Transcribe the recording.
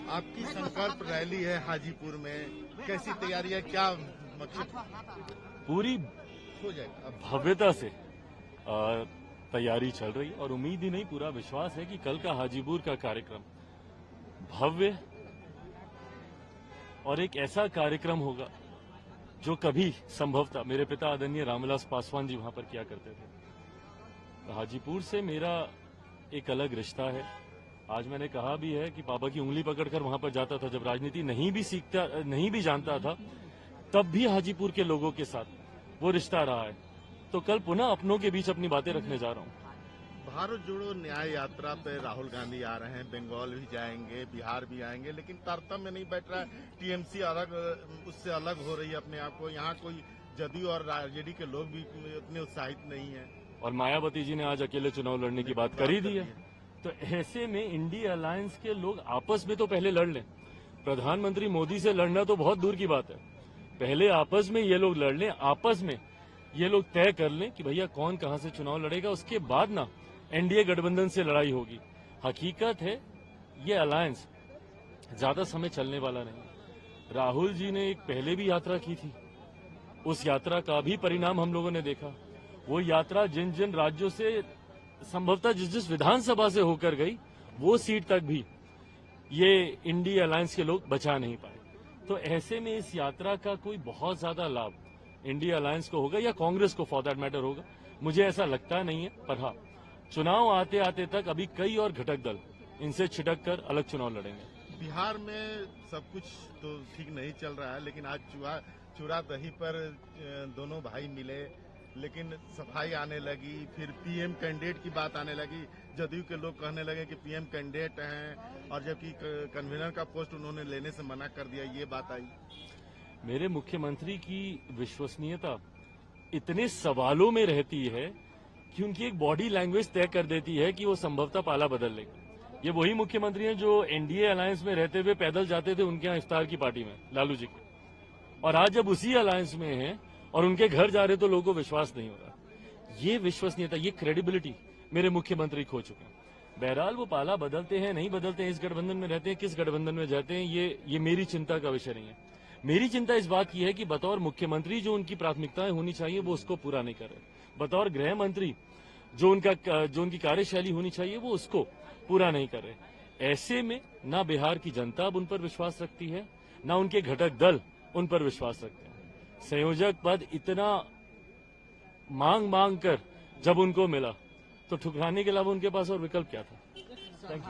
आपकी संकल्प रैली है हाजीपुर में, कैसी तैयारी है, क्या मकसद? पूरी हो जाएगा भव्यता से तैयारी चल रही और उम्मीद ही नहीं पूरा विश्वास है कि कल का हाजीपुर का कार्यक्रम भव्य और एक ऐसा कार्यक्रम होगा जो कभी संभवतः मेरे पिता आदरणीय रामविलास पासवान जी वहां पर किया करते थे। हाजीपुर से मेरा एक अलग रिश्ता है। आज मैंने कहा भी है कि पापा की उंगली पकड़कर वहां पर जाता था, जब राजनीति नहीं भी जानता था, तब भी हाजीपुर के लोगों के साथ वो रिश्ता रहा है। तो कल पुनः अपनों के बीच अपनी बातें रखने जा रहा हूं। भारत जोड़ो न्याय यात्रा पे राहुल गांधी आ रहे हैं, बंगाल भी जाएंगे, बिहार भी आएंगे, लेकिन तारतम्य नहीं बैठ रहा है। टीएमसी अलग, उससे अलग हो रही है अपने आप को। यहाँ कोई जदयू और आरजेडी के लोग भी उतने उत्साहित नहीं है। और मायावती जी ने आज अकेले चुनाव लड़ने की बात कर ही दी है। तो ऐसे में इंडिया अलायंस के लोग आपस में तो पहले लड़ लें। प्रधानमंत्री मोदी से लड़ना तो बहुत दूर की बात है। पहले आपस में ये लोग लड़ लें, आपस में ये लोग तय कर लें कि भैया कौन कहां से चुनाव लड़ेगा। उसके बाद ना एनडीए गठबंधन से लड़ाई होगी। हकीकत है ये अलायंस ज्यादा समय चलने वाला नहीं। राहुल जी ने एक पहले भी यात्रा की थी, उस यात्रा का भी परिणाम हम लोगों ने देखा। वो यात्रा जिन जिन राज्यों से संभवतः जिस विधानसभा से होकर गई, वो सीट तक भी ये इंडिया अलायंस के लोग बचा नहीं पाए। तो ऐसे में इस यात्रा का कोई बहुत ज्यादा लाभ इंडिया अलायंस को होगा या कांग्रेस को फॉर दैट मैटर होगा, मुझे ऐसा लगता नहीं है। पर हाँ, चुनाव आते आते तक अभी कई और घटक दल इनसे छिटक कर अलग चुनाव लड़ेंगे। बिहार में सब कुछ तो ठीक नहीं चल रहा है, लेकिन आज चूड़ा दही पर दोनों भाई मिले, लेकिन सफाई आने लगी। फिर पीएम कैंडिडेट की बात आने लगी। जदयू के लोग कहने लगे कि पीएम कैंडिडेट हैं, और जबकि कन्वीनर का पोस्ट उन्होंने लेने से मना कर दिया, ये बात आई। मेरे मुख्यमंत्री की विश्वसनीयता इतने सवालों में रहती है कि उनकी एक बॉडी लैंग्वेज तय कर देती है कि वो संभवतः पाला बदल लेंगे। ये वही मुख्यमंत्री हैं जो एनडीए अलायंस में रहते हुए पैदल जाते थे उनके यहाँ इफ्तार की पार्टी में, लालू जी के। और आज जब उसी अलायंस में हैं और उनके घर जा रहे तो लोगों को विश्वास नहीं हो रहा। ये विश्वसनीयता, ये क्रेडिबिलिटी मेरे मुख्यमंत्री खो चुके हैं। बहरहाल वो पाला बदलते हैं नहीं बदलते हैं, इस गठबंधन में रहते हैं किस गठबंधन में जाते हैं, ये मेरी चिंता का विषय नहीं है। मेरी चिंता इस बात की है कि बतौर मुख्यमंत्री जो उनकी प्राथमिकताएं होनी चाहिए वो उसको पूरा नहीं कर रहे। बतौर गृह मंत्री जो उनकी कार्यशैली होनी चाहिए वो उसको पूरा नहीं कर रहे। ऐसे में ना बिहार की जनता अब उन पर विश्वास रखती है, ना उनके घटक दल उन पर विश्वास रखते हैं। संयोजक पद इतना मांग कर जब उनको मिला तो ठुकराने के अलावा उनके पास और विकल्प क्या था? Thank you.